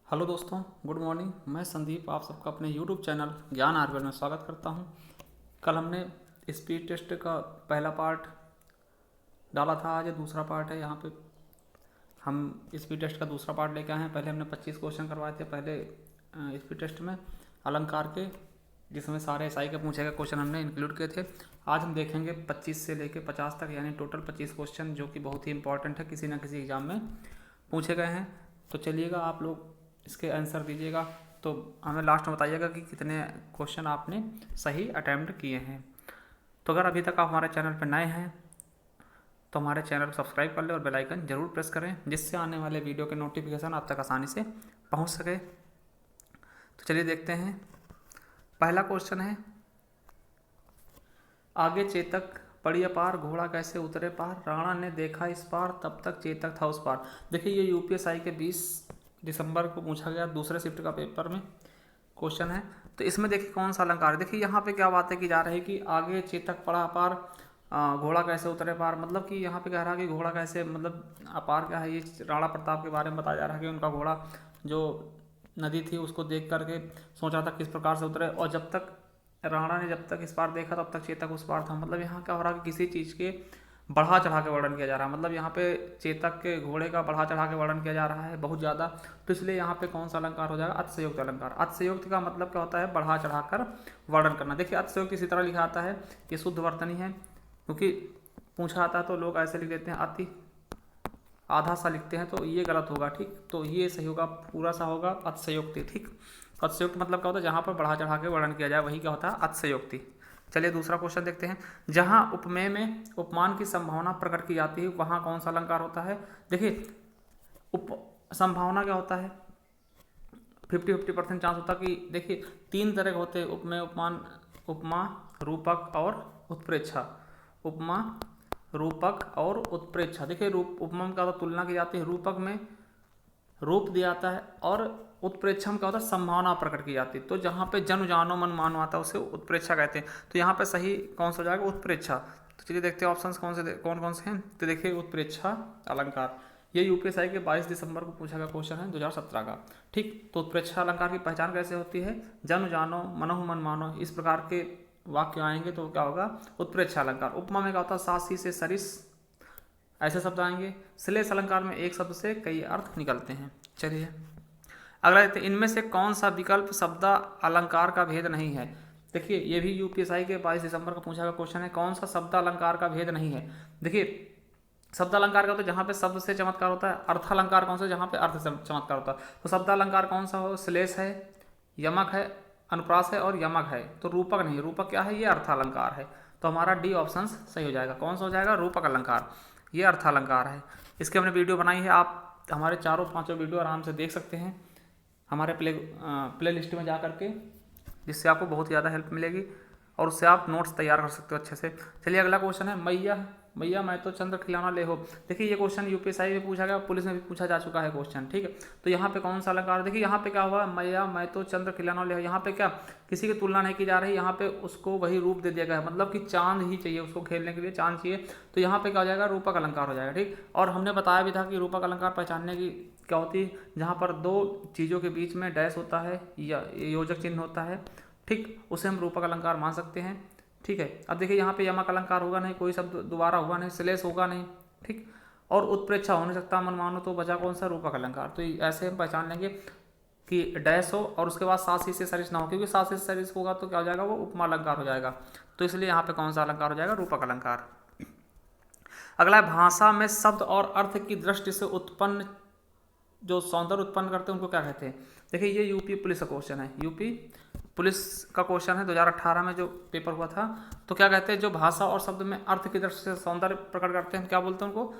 Hello दोस्तों, good morning. मैं संदीप आप सबका अपने यूट्यूब चैनल ज्ञान आयुर्वेद में स्वागत करता हूं। कल हमने स्पीड टेस्ट का पहला पार्ट डाला था, आज दूसरा पार्ट है। यहाँ पे हम स्पीड टेस्ट का दूसरा पार्ट लेके आए हैं। पहले हमने 25 क्वेश्चन करवाए थे पहले स्पीड टेस्ट में अलंकार के, जिसमें सारे एसआई के पूछे गए क्वेश्चन हमने इंक्लूड किए थे। आज हम देखेंगे 25 से लेके 50 तक, यानी टोटल 25 क्वेश्चन, जो कि बहुत ही इंपॉर्टेंट है, किसी न किसी एग्जाम में पूछे गए हैं। तो चलिएगा, आप लोग इसके आंसर दीजिएगा, तो हमें लास्ट में बताइएगा कि कितने क्वेश्चन आपने सही अटैम्प्ट किए हैं। तो अगर अभी तक आप हमारे चैनल पर नए हैं तो हमारे चैनल को सब्सक्राइब कर लें और बेल आइकन जरूर प्रेस करें, जिससे आने वाले वीडियो के नोटिफिकेशन आप तक आसानी से पहुंच सके। तो चलिए देखते हैं। पहला क्वेश्चन है, आगे चेतक पड़ी अपार, घोड़ा कैसे उतरे पार, राणा ने देखा इस पार, तब तक चेतक था उस पार। देखिए, ये यूपीएसआई के 20 दिसंबर को पूछा गया दूसरे शिफ्ट का पेपर में क्वेश्चन है। तो इसमें देखिए कौन सा अलंकार है। देखिए यहाँ पे क्या बातें की जा रही है कि आगे चेतक पड़ा अपार, घोड़ा कैसे उतरे पार, मतलब कि यहाँ पे कह रहा है कि घोड़ा कैसे, मतलब अपार क्या है, ये राणा प्रताप के बारे में बताया जा रहा है कि उनका घोड़ा जो नदी थी उसको देख करके सोचा था किस प्रकार से उतरे, और जब तक राणा ने जब तक इस पार देखा तब तक चेतक उस पार था। मतलब यहाँ क्या हो रहा है कि किसी चीज़ के बढ़ा चढ़ा के वर्णन किया जा रहा है। मतलब यहाँ पे चेतक के घोड़े का बढ़ा चढ़ा के वर्णन किया जा रहा है बहुत ज़्यादा। तो इसलिए यहाँ पे कौन सा अलंकार हो जाएगा, अतिशयोक्त अलंकार। अतिशयोक्त का मतलब क्या होता है, बढ़ा चढ़ा कर वर्णन करना। देखिए अतिशयोक्त इसी तरह लिखा आता है, ये शुद्ध वर्तनी है, क्योंकि पूछा आता है तो लोग ऐसे लिख देते हैं, अति आधा सा लिखते हैं, तो ये गलत होगा। ठीक, तो ये सही होगा, पूरा सा होगा अतिशयोक्ति। ठीक, अतिशयोक्त मतलब क्या होता है, जहाँ पर बढ़ा चढ़ा के वर्णन किया जाए वही क्या होता है, अतिशयोक्ति। चलिए दूसरा क्वेश्चन देखते हैं। जहाँ उपमेय में उपमान की संभावना प्रकट की जाती है वहाँ कौन सा अलंकार होता है। देखिए उप संभावना क्या होता है, 50-50% चांस होता है कि, देखिए 3 तरह के होते हैं उपमेय, उपमान, उपमा, रूपक और उत्प्रेक्षा। उपमा, रूपक और उत्प्रेक्षा। देखिए रूप उपमा में क्या होता है, तुलना की जाती है, रूपक में रूप दिया जाता है, और उत्प्रेक्षा में क्या होता है, संभावना प्रकट की जाती है। तो जहाँ पे जन जानो मन मानो आता है उसे उत्प्रेक्षा कहते हैं। तो यहाँ पे सही कौन सा हो जाएगा, उत्प्रेक्षा। तो चलिए देखते हैं ऑप्शंस कौन कौन से हैं। तो देखिए उत्प्रेक्षा अलंकार, ये यूपीएसआई के 22 दिसंबर को पूछा गया क्वेश्चन है 2017 का। ठीक, तो उत्प्रेक्षा अलंकार की पहचान कैसे होती है, जन जानो मनहु मन मानो, इस प्रकार के वाक्य आएंगे तो क्या होगा, उत्प्रेक्षा अलंकार। उपमा में क्या होता है, सासी से सरिस ऐसे शब्द आएंगे। श्लेष अलंकार में एक शब्द से कई अर्थ निकलते हैं। चलिए अगला देखते हैं, इनमें से कौन सा विकल्प शब्द अलंकार का भेद नहीं है। देखिए ये भी यूपीएसआई के 22 दिसंबर का पूछा गया क्वेश्चन है, कौन सा शब्द अलंकार का भेद नहीं है। देखिए शब्द अलंकार का होता है जहाँ पे शब्द से चमत्कार होता है, अर्थ अलंकार कौन सा, जहाँ पे अर्थ से चमत्कार होता है। तो शब्द अलंकार कौन सा हो, श्लेष है, यमक है, अनुप्रास है और यमक है। तो रूपक नहीं, रूपक क्या है, ये अर्थ अलंकार है। तो हमारा डी ऑप्शन सही हो जाएगा। कौन सा हो जाएगा, रूपक अलंकार, ये अर्थ अलंकार है। इसकी हमने वीडियो बनाई है, आप हमारे चारों पांचों वीडियो आराम से देख सकते हैं हमारे प्ले लिस्ट में जा करके, जिससे आपको बहुत ज़्यादा हेल्प मिलेगी और उससे आप नोट्स तैयार कर सकते हो अच्छे से। चलिए अगला क्वेश्चन है, मैया मैया मैं तो चंद्र खिलाना ले हो। देखिए ये क्वेश्चन यूपीएसआई में पूछा गया, पुलिस में भी पूछा जा चुका है क्वेश्चन। ठीक है, तो यहाँ पे कौन सा अलंकार, देखिए यहाँ पे क्या हुआ, मैया मैं तो चंद्र खिलाना ले हो। यहाँ पे क्या किसी की तुलना नहीं की जा रही, यहाँ पे उसको वही रूप दे दिया गया है, मतलब कि चांद ही चाहिए उसको, खेलने के लिए चांद चाहिए। तो यहाँ पे क्या हो जाएगा, रूपक अलंकार हो जाएगा। ठीक, और हमने बताया भी था कि रूपक अलंकार पहचानने की क्या होती है, जहाँ पर दो चीज़ों के बीच में डैश होता है या योजक चिन्ह होता है, ठीक, उसे हम रूपक अलंकार मान सकते हैं। ठीक है, अब देखिए यहाँ पे यमक अलंकार होगा नहीं, कोई शब्द दोबारा होगा नहीं, श्लेष होगा नहीं, ठीक, और उत्प्रेक्षा हो नहीं सकता, मन मानो, तो बचा कौन सा, रूपक अलंकार। तो ऐसे हम पहचान लेंगे कि डैश हो और उसके बाद सासी से सरिस ना हो, क्योंकि सासी से सरिस होगा तो क्या हो जाएगा, वो उपमा अलंकार हो जाएगा। तो इसलिए यहाँ पे कौन सा अलंकार हो जाएगा, रूपक अलंकार। अगला है, भाषा में शब्द और अर्थ की दृष्टि से उत्पन्न जो सौंदर्य उत्पन्न करते हैं उनको क्या कहते हैं। देखिए ये यूपी पुलिस का क्वेश्चन है, यूपी पुलिस का क्वेश्चन है 2018 में जो पेपर हुआ था। तो क्या कहते हैं, जो भाषा और शब्द में अर्थ की दृष्टि से सौंदर्य प्रकट करते हैं, क्या बोलते हैं उनको,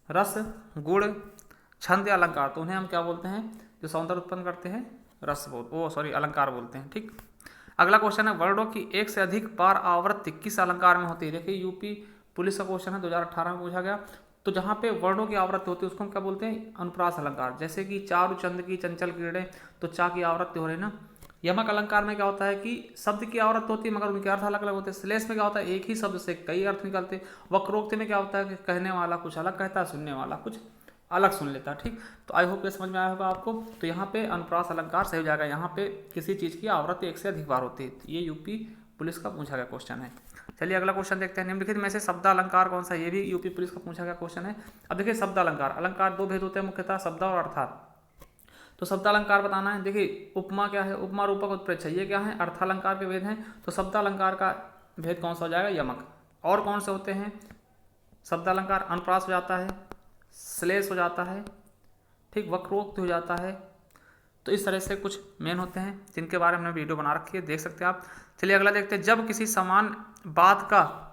रस, गुण, छंद या अलंकार। तो उन्हें हम क्या बोलते हैं, जो सौंदर्य उत्पन्न करते हैं, अलंकार बोलते हैं। ठीक, अगला क्वेश्चन है, वर्णों की एक से अधिक बार आवृत्ति किस अलंकार में होती है। देखिए यूपी पुलिस का क्वेश्चन है 2018 में पूछा गया। तो जहाँ पे वर्णों की आवृत्ति होती है उसको हम क्या बोलते हैं, अनुप्रास अलंकार। जैसे कि चारु चंद की चंचल किरणें, तो चा की आवृत्ति हो रही है ना। यमक अलंकार में क्या होता है कि शब्द की आवृत्ति होती है मगर उनके अर्थ अलग अलग होते हैं। श्लेष में क्या होता है, एक ही शब्द से कई अर्थ निकलते हैं। वक्रोक्ति में क्या होता है कि कहने वाला कुछ अलग कहता है, सुनने वाला कुछ अलग सुन लेता। ठीक, तो आई होप ये समझ में आया होगा आपको। तो यहाँ पे अनुप्रास अलंकार सही हो जाएगा। यहाँ पे किसी चीज़ की आवृत्ति एक से अधिक बार होती है। ये यूपी पुलिस का पूछा गया क्वेश्चन है। चलिए अगला क्वेश्चन देखते हैं। निम्नलिखित में से शब्द अलंकार कौन सा है? ये भी यूपी पुलिस का पूछा गया क्वेश्चन है। अब देखिए शब्द अलंकार, अलंकार दो भेद होते हैं मुख्यतः, शब्द और अर्थात। तो शब्द अलंकार बताना है। देखिए उपमा क्या है? उपमा, रूपक, उत्प्रेक्षा, ये क्या है? अर्थालंकार के भेद हैं। तो शब्द अलंकार का भेद कौन सा हो जाएगा? यमक। और कौन से होते हैं शब्द अलंकार? अनुप्रास हो जाता है, श्लेष हो जाता है, ठीक, वक्रोक्त हो जाता है। तो इस तरह से कुछ मेन होते हैं जिनके बारे में हमने वीडियो बना रखी है, देख सकते हैं आप। चलिए अगला देखते हैं। जब किसी समान बात का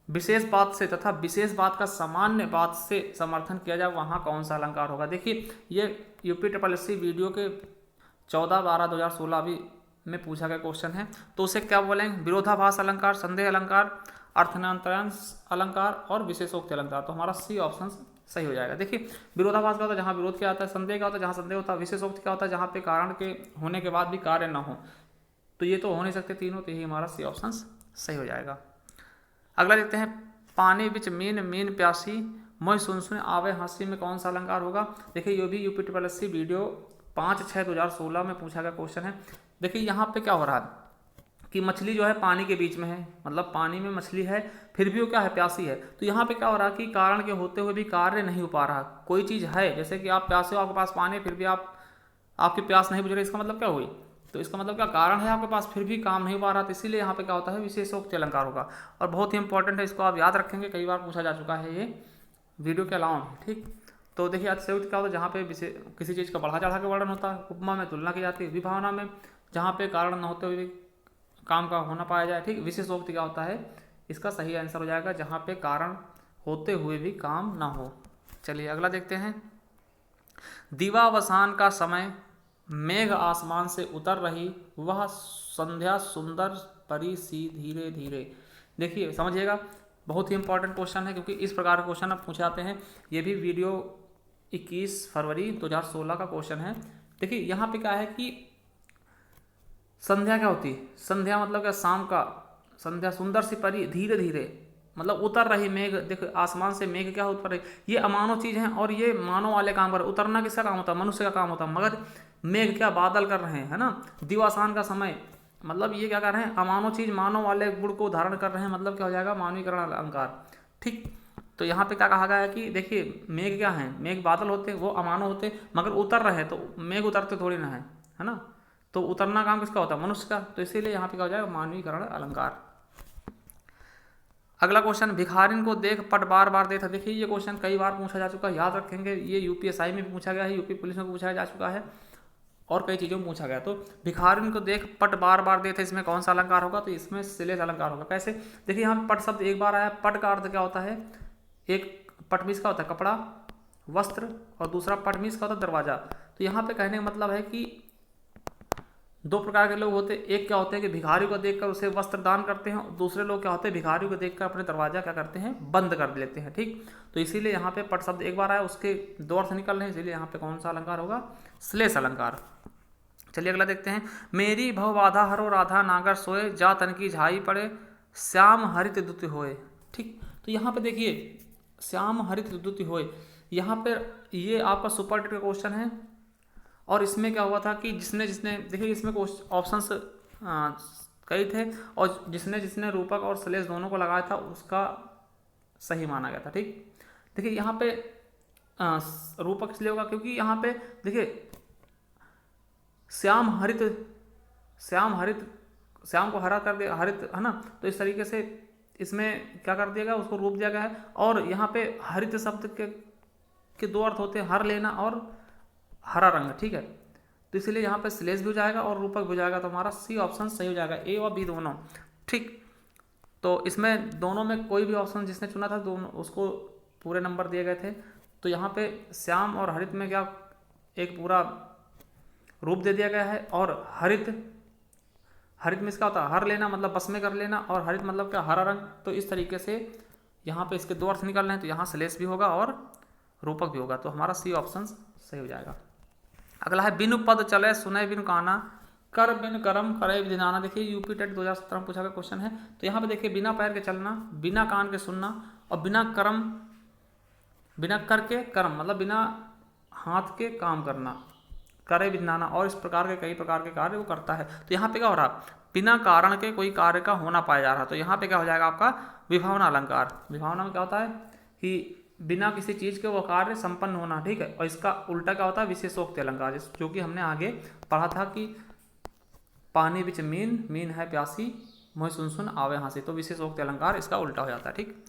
विशेष बात से तथा विशेष बात का सामान्य बात से समर्थन किया जाए, वहाँ कौन सा अलंकार होगा? देखिए ये यूपी SSC वीडियो के 14/12/2016 भी में पूछा गया क्वेश्चन है। तो उसे क्या बोलेंगे? विरोधाभास अलंकार, संदेह अलंकार, अर्थान्तरांश अलंकार और विशेषोक्ति अलंकार। तो हमारा सी ऑप्शन सही हो जाएगा। देखिए विरोधाभास क्या होता है? जहाँ विरोध क्या आता है। संदेह क्या होता है? जहाँ संदेह होता है। विशेषोक्ति क्या होता है? जहाँ पे कारण के होने के बाद भी कार्य न हो। तो ये तो हो नहीं सकते तीनों, तो यही हमारा सी ऑप्शन सही हो जाएगा। अगला देखते हैं। पानी बिच मीन मीन प्यासी, मोय सुन सुन आवे हंसी में कौन सा अलंकार होगा? देखिए ये भी यूपी SSC वीडियो 5/6/2016 में पूछा गया क्वेश्चन है। देखिए यहाँ पे क्या हो रहा है कि मछली जो है पानी के बीच में है, मतलब पानी में मछली है, फिर भी वो क्या है? प्यासी है। तो यहाँ पे क्या हो रहा है कि कारण के होते हुए भी कार्य नहीं हो पा रहा। कोई चीज़ है, जैसे कि आप प्यासे हो, आपके पास पानी है, फिर भी आपकी प्यास नहीं बुझ रही, इसका मतलब क्या हुई? तो इसका मतलब क्या? कारण है आपके पास, फिर भी काम नहीं हो पा रहा। तो इसीलिए यहाँ पे क्या होता है? विशेषोक्ति अलंकार होगा। और बहुत ही इंपॉर्टेंट है, इसको आप याद रखेंगे, कई बार पूछा जा चुका है ये वीडियो के अलावा भी। ठीक, तो देखिए अतिशयोक्ति क्या होता है? जहाँ पे किसी चीज़ का बढ़ा चढ़ा के वर्णन होता है। उपमा में तुलना की जाती है। विभावना में जहाँ पे कारण न होते हुए भी काम का होना पाया जाए। ठीक, विशेषोक्ति क्या होता है? इसका सही आंसर हो जाएगा जहाँ पे कारण होते हुए भी काम ना हो। चलिए अगला देखते हैं। दिवावसान का समय, मेघ आसमान से उतर रही, वह संध्या सुंदर परी सी धीरे धीरे। देखिए समझिएगा, बहुत ही इंपॉर्टेंट क्वेश्चन है, क्योंकि इस प्रकार के क्वेश्चन अब पूछे जाते हैं। ये भी वीडियो 21 फरवरी 2016 का क्वेश्चन है। देखिए यहाँ पे क्या है कि संध्या क्या होती है? संध्या मतलब क्या? शाम का। संध्या सुंदर सी परी धीरे धीरे, मतलब उतर रही मेघ। देखो आसमान से मेघ क्या उतर रही, ये अमानव चीज़ है और ये मानव वाले काम कर। उतरना किसका काम होता है? मनुष्य का काम होता है। मगर मेघ क्या? बादल कर रहे हैं, है ना। दिवासान का समय, मतलब ये क्या कर रहे हैं? अमानव चीज़ मानव वाले गुण को धारण कर रहे हैं, मतलब क्या हो जाएगा? मानवीकरण अलंकार। ठीक, तो यहाँ पे क्या कहा गया है कि देखिए मेघ क्या है? मेघ बादल होते, वो अमानव होते, मगर उतर रहे हैं। तो मेघ उतरते थोड़ी ना है ना। तो उतरना काम किसका होता है? मनुष्य का। तो इसीलिए यहाँ पे क्या हो जाएगा? मानवीकरण अलंकार। अगला क्वेश्चन। भिखारिन को देख पट बार बार देखा। देखिए ये क्वेश्चन कई बार पूछा जा चुका है, याद रखेंगे। ये UPSI में भी पूछा गया है, यूपी पुलिस में पूछा जा चुका है और कई चीज़ों में पूछा गया। तो भिखारिन को देख पट बार बार देते, इसमें कौन सा अलंकार होगा? तो इसमें श्लेष अलंकार होगा। कैसे? देखिए यहाँ पट शब्द एक बार आया। पट का अर्थ क्या होता है? एक पट मीन्स का होता है कपड़ा, वस्त्र, और दूसरा पट मीन्स का होता है दरवाजा। तो यहाँ पे कहने का मतलब है कि दो प्रकार के लोग होते हैं। एक क्या होते हैं कि भिखारी को देखकर उसे वस्त्र दान करते हैं, और दूसरे लोग क्या होते हैं? भिखारी को देखकर अपने दरवाजा क्या करते हैं? बंद कर लेते हैं। ठीक, तो इसीलिए यहाँ पे पट शब्द एक बार आया, उसके दो अर्थ निकल रहे हैं, इसीलिए यहाँ पे कौन सा अलंकार होगा? श्लेष अलंकार। चलिए अगला देखते हैं। मेरी भव बाधा हरो राधा नागर सोए, जा तन की झाई पड़े, श्याम हरित द्युति होए। ठीक, तो यहाँ पे देखिए श्याम हरित द्युति होए, यहाँ पे ये आपका सुपर टेट का क्वेश्चन है। और इसमें क्या हुआ था कि जिसने देखिए इसमें ऑप्शंस कई थे, और जिसने रूपक और श्लेष दोनों को लगाया था उसका सही माना गया था। ठीक, देखिए यहाँ पे रूपक इसलिए होगा क्योंकि यहाँ पे देखिए श्याम को हरा कर दिया, हरित है ना। तो इस तरीके से इसमें क्या कर दिया गया? उसको रूप दिया गया है। और यहाँ पे हरित शब्द के दो अर्थ होते हैं, हर लेना और हरा रंग। ठीक है, तो इसलिए यहाँ पे श्लेष भी हो जाएगा और रूपक भी हो जाएगा। तो हमारा सी ऑप्शन सही हो जाएगा, ए और बी दोनों। ठीक, तो इसमें दोनों में कोई भी ऑप्शन जिसने चुना था दोनों उसको पूरे नंबर दिए गए थे। तो यहाँ पे श्याम और हरित में क्या एक पूरा रूप दे दिया गया है। और हरित में इसका होता है हर लेना, मतलब बस में कर लेना, और हरित मतलब क्या? हरा रंग। तो इस तरीके से यहाँ पे इसके दो अर्थ निकल रहे हैं, तो यहाँ श्लेष भी होगा और रूपक भी होगा। तो हमारा सी ऑप्शन सही हो जाएगा। अगला है। बिनु पद चले सुने बिनु काना, कर बिन करम करे विधिनाना। देखिए यूपी टेट 2017 में पूछा गया क्वेश्चन है। तो यहाँ पे देखिए बिना पैर के चलना, बिना कान के सुनना और बिना कर्म बिना कर के कर्म मतलब बिना हाथ के काम करना, करे विज्ञाना, और इस प्रकार के कई प्रकार के कार्य वो करता है। तो यहाँ पे क्या हो रहा, बिना कारण के कोई कार्य का होना पाया जा रहा। तो यहाँ पे क्या हो जाएगा आपका विभावना अलंकार। विभावना में क्या होता है कि बिना किसी चीज के वो कार्य संपन्न होना, ठीक है। और इसका उल्टा क्या होता है विशेषोक्ति अलंकार, जो कि हमने आगे पढ़ा था कि पानी बिच मीन, मीन है प्यासी, मोह सुन सुन आवे हंसी। तो विशेषोक्ति अलंकार इसका उल्टा हो जाता है, ठीक।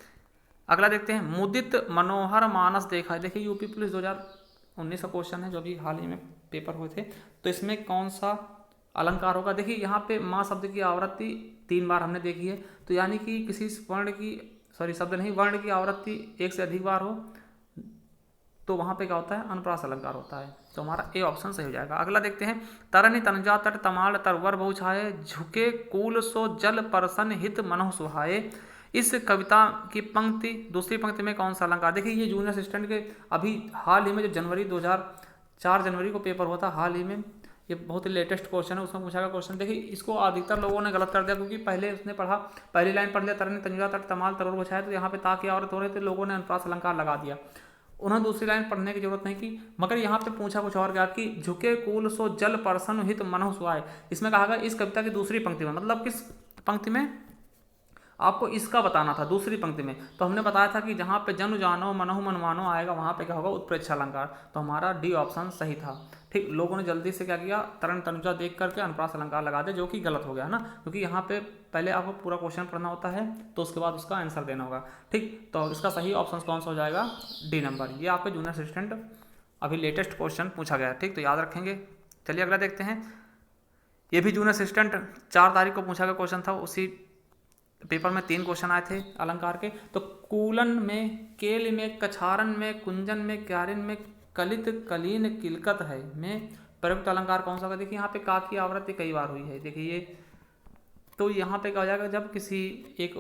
अगला देखते हैं, मुदित मनोहर मानस देखा है। देखिए यूपी पुलिस 2019 का क्वेश्चन है जो अभी हाल ही में पेपर हुए थे। तो इसमें कौन सा अलंकार होगा। देखिए यहाँ पे माँ शब्द की आवृत्ति 3 बार हमने देखी है। तो यानी कि किसी वर्ण की शब्द नहीं, वर्ण की आवृत्ति 1 से अधिक बार हो तो वहाँ पे क्या होता है अनुप्रास अलंकार होता है। तो हमारा ए ऑप्शन सही हो जाएगा। अगला देखते हैं, तरनि तनुजा तट तमाल तरवर बहु छाये, झुके कूल सो जल परसन हित मनहु सुहाये। इस कविता की पंक्ति दूसरी पंक्ति में कौन सा अलंकार। देखिए ये जूनियर असिस्टेंट के अभी हाल ही में जो 4 जनवरी को पेपर हुआ था हाल ही में, ये बहुत ही लेटेस्ट क्वेश्चन है, उसमें पूछा गया क्वेश्चन। देखिए इसको अधिकतर लोगों ने गलत कर दिया, क्योंकि पहले उसने पढ़ा, पहली लाइन पढ़ लिया तरनि तनुजा तट तमाल तरवर बहु छाये, तो यहाँ पे ता की आवृत्ति हो रही थी, लोगों ने अनुप्रास अलंकार लगा दिया। उन्होंने दूसरी लाइन पढ़ने की जरूरत नहीं की, मगर यहाँ पे पूछा कुछ और गया कि झुके कूल सो जल परसन हित मनहु सुहाए। इसमें कहा गया इस कविता की दूसरी पंक्ति में, मतलब किस पंक्ति में आपको इसका बताना था दूसरी पंक्ति में। तो हमने बताया था कि जहाँ पे जनु जानो मनहु मनमानो आएगा वहाँ पे क्या होगा उत्प्रेक्षा अलंकार। तो हमारा डी ऑप्शन सही था, ठीक। लोगों ने जल्दी से क्या किया, तरण तनुजा देख करके अनुप्रास अलंकार लगा दे, जो कि गलत हो गया ना, क्योंकि यहाँ पे पहले आपको पूरा क्वेश्चन पढ़ना होता है तो उसके बाद उसका आंसर देना होगा, ठीक। तो इसका सही ऑप्शन कौन सा हो जाएगा, डी नंबर। ये आपके जूनियर असिस्टेंट अभी लेटेस्ट क्वेश्चन पूछा गया है, ठीक। तो याद रखेंगे। चलिए अगला देखते हैं, ये भी जूनियर असिस्टेंट 4 तारीख को पूछा गया क्वेश्चन था, उसी पेपर में 3 क्वेश्चन आए थे अलंकार के। तो कूलन में, केल में, कछारन में, कुंजन में, क्यारिन में, कलित कलीन किलकत है में प्रयुक्त अलंकार कौन सा होगा। देखिए यहाँ पे का की आवृत्ति कई बार हुई है, देखिए ये। तो यहाँ पे क्या हो जाएगा, जब किसी एक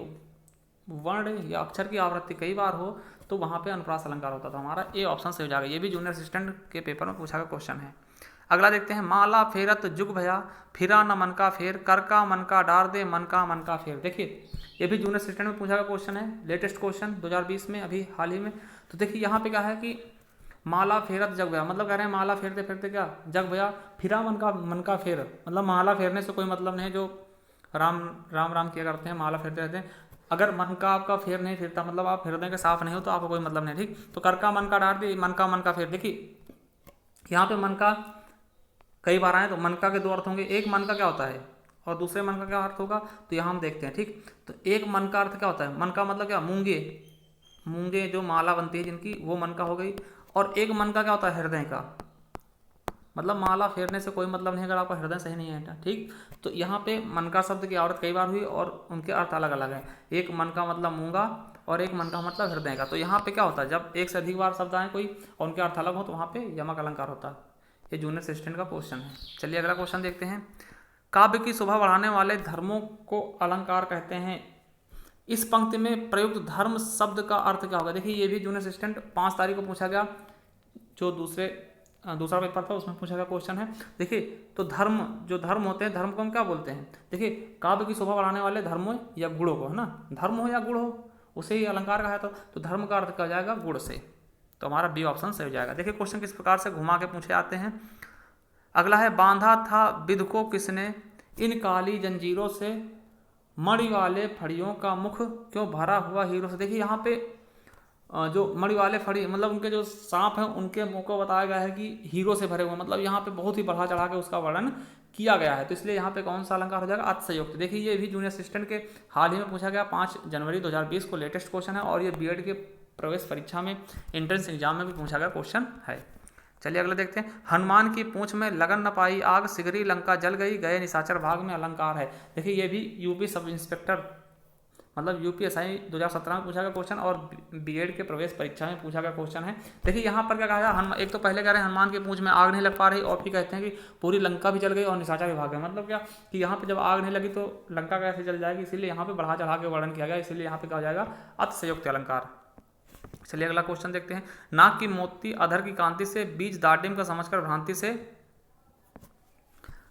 वर्ण या अक्षर की आवृत्ति कई बार हो तो वहाँ पे अनुप्रास अलंकार होता था। हमारा ए ऑप्शन से हो जाएगा। ये भी जूनियर असिस्टेंट के पेपर में पूछा गया क्वेश्चन है। अगला देखते हैं, माला फेरत जुग भया, फिरा न मन का फेर, कर का मन का डार दे, मन का फेर। देखिए ये भी जूनियर असिस्टेंट में पूछा गया क्वेश्चन है, लेटेस्ट क्वेश्चन 2020 में अभी हाल ही में। तो देखिए यहाँ पे क्या है कि माला फेरत जग भया, मतलब कह रहे हैं माला फेरते फेरते क्या जग भया, फिरा मन का फेर, मतलब माला फेरने से कोई मतलब नहीं, जो राम राम राम किया करते हैं माला फेरते रहते हैं। अगर मन का आपका फेर नहीं फिरता, मतलब आप हृदय के साफ नहीं हो, तो आपको कोई मतलब नहीं, ठीक। तो कर का मन का डार दे, मन का फेर। देखिए यहाँ पे मन का कई बार आए तो मन का के 2 अर्थ होंगे, एक मन का क्या होता है और दूसरे मन का क्या अर्थ होगा, तो यहाँ हम देखते हैं, ठीक। तो एक मन का अर्थ क्या होता है, मन का मतलब क्या, मूंगे, मूंगे जो माला बनती है जिनकी, वो मन का हो गई। और एक मन का क्या होता है, हृदय का, मतलब माला फेरने से कोई मतलब नहीं अगर आपका हृदय सही नहीं है, ठीक। तो यहाँ पे मन का शब्द की आवृत्ति कई बार हुई और उनके अर्थ अलग अलग है। एक मन का मतलब मूंगा और एक मन का मतलब हृदय का। तो यहाँ पे क्या होता है, जब एक से अधिक बार शब्द आए कोई और उनके अर्थ अलग हो तो वहाँ पे यमक अलंकार होता है। ये जूनियर असिस्टेंट का क्वेश्चन है। चलिए अगला क्वेश्चन देखते हैं, काव्य की शोभा बढ़ाने वाले धर्मों को अलंकार कहते हैं। इस पंक्ति में प्रयुक्त धर्म शब्द का अर्थ क्या होगा। देखिए ये भी जूनियर असिस्टेंट 5 तारीख को पूछा गया, जो दूसरा पेपर था उसमें पूछा गया क्वेश्चन है। देखिए तो धर्म, जो धर्म होते हैं, धर्म को हम क्या बोलते हैं। देखिए काव्य की शोभा बढ़ाने वाले धर्मों या गुणों को, है ना, धर्म हो या गुण हो उसे ही अलंकार कहा है। तो धर्म का अर्थ क्या जाएगा, गुण से। तो हमारा बी ऑप्शन सही हो जाएगा। देखिए क्वेश्चन किस प्रकार से घुमा के पूछे आते हैं। अगला है, बांधा था विध को किसने, इन काली जंजीरों से, मणि वाले फड़ियों का मुख क्यों भरा हुआ हीरो से। देखिए यहाँ पे जो मणि वाले फड़ी, मतलब उनके जो सांप हैं उनके मुंह को बताया गया है कि हीरो से भरे हुए, मतलब यहाँ पे बहुत ही बढ़ा चढ़ा के उसका वर्णन किया गया है। तो इसलिए यहाँ पे कौन सा अलंकार हो जाएगा, अतिशयोक्ति। देखिए ये भी जूनियर असिस्टेंट के हाल ही में पूछा गया 5 जनवरी 2020 को लेटेस्ट क्वेश्चन है, और ये बीएड के प्रवेश परीक्षा में एंट्रेंस एग्जाम में भी पूछा गया क्वेश्चन है। चलिए अगला देखते हैं, हनुमान की पूंछ में लगन न पाई आग, सिगरी लंका जल गई, गए निशाचर भाग में अलंकार है। देखिए ये भी यूपी सब इंस्पेक्टर मतलब यूपीएसआई 2017 में पूछा गया क्वेश्चन और बीएड के प्रवेश परीक्षा में पूछा गया क्वेश्चन है। देखिए यहाँ पर क्या कहा है, एक तो पहले कह रहे हैं हनुमान की पूंछ में आग नहीं लग पा रही, और फिर कहते हैं कि पूरी लंका भी जल गई और निशाचर भी भाग गए। मतलब क्या कि यहाँ पे जब आग नहीं लगी तो लंका कैसे जल जाएगी, इसीलिए यहाँ पे बढ़ा चढ़ा के वर्णन किया गया, इसीलिए यहाँ पे क्या हो जाएगा, अतिशयोक्ति अलंकार। चलिए अगला क्वेश्चन देखते हैं, नाक की मोती अधर की कांति से, बीज दाटिम का समझकर भ्रांति से।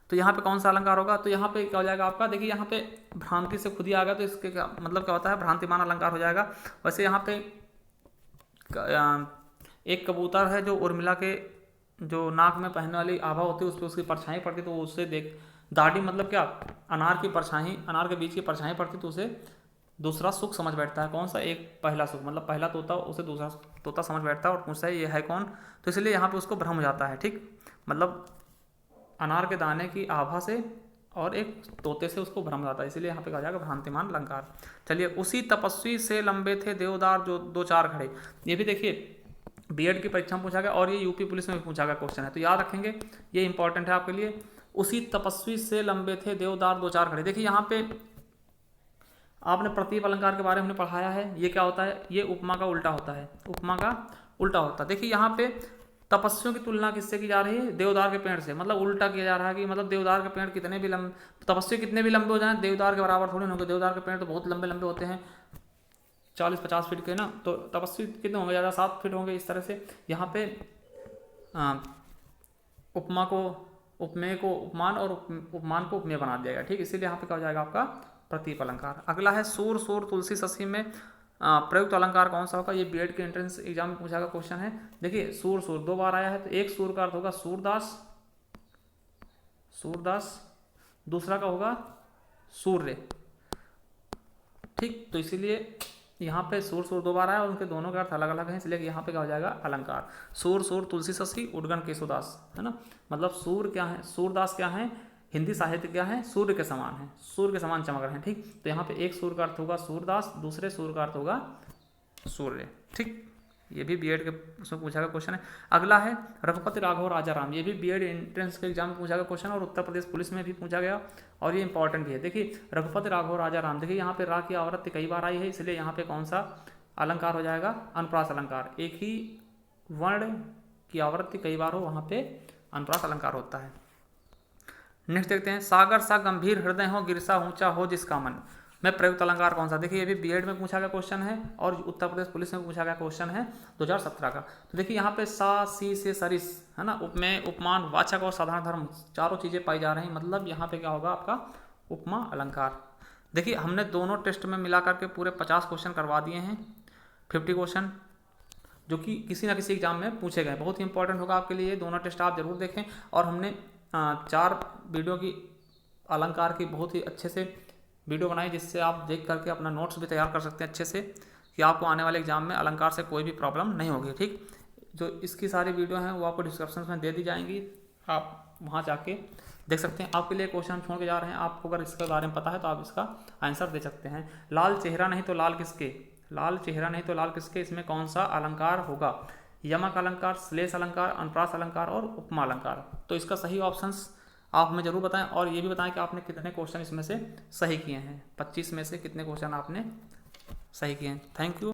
तो यहाँ पे कौन सा अलंकार होगा, तो यहाँ पे क्या हो जाएगा आपका, देखिए यहाँ पे भ्रांति से खुद ही आ गया, तो इसके क्या मतलब क्या होता है, भ्रांतिमान अलंकार हो जाएगा। वैसे यहाँ पे एक कबूतर है जो उर्मिला के जो नाक में पहनने वाली आभा होती है उस पर उसकी परछाई पड़ती तो उससे देख, दाढ़ी मतलब क्या, अनार की परछाई, अनार के बीच की परछाई पड़ती तो उसे दूसरा सुख समझ बैठता है। कौन सा? एक पहला सुख, मतलब पहला तोता उसे दूसरा तोता समझ बैठता है और पूछता है ये है कौन, तो इसलिए यहाँ पे उसको भ्रम हो जाता है। ठीक, मतलब अनार के दाने की आभा से और एक तोते से उसको भ्रम जाता है, इसीलिए यहाँ पे कहा जाएगा भ्रांतिमान अलंकार। चलिए, उसी तपस्वी से लंबे थे देवदार जो दो चार खड़े, ये भी देखिए बीएड की परीक्षा में पूछा गया और ये यूपी पुलिस में भी पूछा गया क्वेश्चन है, तो याद रखेंगे, ये इंपॉर्टेंट है आपके लिए। उसी तपस्वी से लंबे थे देवदार दो चार खड़े, देखिए यहाँ पे आपने प्रतीप अलंकार के बारे में पढ़ाया है, ये क्या होता है, ये उपमा का उल्टा होता है, उपमा का उल्टा होता है। देखिए यहाँ पे तपस्वियों की तुलना किससे की जा रही है? देवदार के पेड़ से, मतलब उल्टा किया जा रहा है कि मतलब देवदार के पेड़ कितने भी लंबे, तपस्वी कितने भी लंबे हो जाएं देवदार के बराबर थोड़ी होंगे, देवदार के पेड़ तो बहुत लंबे लंबे होते हैं, 40-50 फीट के ना, तो तपस्वी कितने होंगे? ज़्यादा 7 फीट होंगे। इस तरह से यहाँ पे उपमा को उपमेय को उपमान और उपमान को उपमेय बना दिया गया। ठीक, इसीलिए यहाँ पे क्या हो जाएगा आपका प्रतीप अलंकार। अगला है सूर सूर तुलसी शशि में प्रयुक्त अलंकार कौन सा होगा? ये बीएड के एंट्रेंस एग्जाम में पूछा गया क्वेश्चन है। देखिए सूर सूर 2 बार आया है, तो एक सूर का अर्थ होगा सूरदास, सूरदास, दूसरा का होगा सूर्य। ठीक, तो इसीलिए यहाँ पे सूर सूर 2 बार आया और उनके दोनों का अर्थ अलग अलग है, इसलिए यहाँ पे क्या हो जाएगा अलंकार। सूर सूर तुलसी शशि उद्गण केशुदास, है ना, मतलब सूर क्या है, सूरदास क्या है, हिंदी साहित्य क्या है, सूर्य के समान है, सूर्य के समान चमक रहे हैं। ठीक, तो यहाँ पे एक सूर का अर्थ होगा सूरदास, दूसरे सूर का अर्थ होगा सूर्य। ठीक, ये भी बीएड के उसमें पूछा गया क्वेश्चन है। अगला है रघुपति राघव राजा राम, ये भी बीएड एंट्रेंस के एग्जाम में पूछा गया क्वेश्चन और उत्तर प्रदेश पुलिस में भी पूछा गया और ये इंपॉर्टेंट भी है। देखिए रघुपति राघव राजा राम, देखिए यहाँ पे रा की आवृत्ति कई बार आई है, इसलिए यहाँ पे कौन सा अलंकार हो जाएगा? अनुप्रास अलंकार। एक ही वर्ण की आवृत्ति कई बार हो वहाँ पे अनुप्रास अलंकार होता है। नेक्स्ट देखते हैं, सागर सा गंभीर हृदय हो गिरसा ऊंचा हो जिसका मन में प्रयुक्त अलंकार कौन सा? देखिए ये भी बीएड में पूछा गया क्वेश्चन है और उत्तर प्रदेश पुलिस में पूछा गया क्वेश्चन है 2017 का। तो देखिए यहाँ पे सा सी से सरिस, है ना, उपमेय उपमान वाचक और साधारण धर्म चारों चीजें पाई जा रही हैं, मतलब यहाँ पे क्या होगा आपका उपमा अलंकार। देखिए हमने दोनों टेस्ट में मिला करके पूरे 50 क्वेश्चन करवा दिए हैं, 50 क्वेश्चन जो कि किसी ना किसी एग्जाम में पूछे गए, बहुत ही इंपॉर्टेंट होगा आपके लिए, दोनों टेस्ट आप जरूर देखें। और हमने 4 वीडियो की अलंकार की बहुत ही अच्छे से वीडियो बनाई, जिससे आप देख करके अपना नोट्स भी तैयार कर सकते हैं अच्छे से, कि आपको आने वाले एग्जाम में अलंकार से कोई भी प्रॉब्लम नहीं होगी। ठीक, जो इसकी सारी वीडियो हैं वो आपको डिस्क्रिप्शन में दे दी जाएंगी, आप वहाँ जाके देख सकते हैं। आपके लिए क्वेश्चन छोड़ के जा रहे हैं, आपको अगर इसके बारे में पता है तो आप इसका आंसर दे सकते हैं। लाल चेहरा नहीं तो लाल किसके, लाल चेहरा नहीं तो लाल किसके, इसमें कौन सा अलंकार होगा? यमक अलंकार, श्लेष अलंकार, अनुप्रास अलंकार और उपमा अलंकार। तो इसका सही ऑप्शंस आप हमें जरूर बताएं और ये भी बताएं कि आपने कितने क्वेश्चन इसमें से सही किए हैं, 25 में से कितने क्वेश्चन आपने सही किए हैं। Thank you.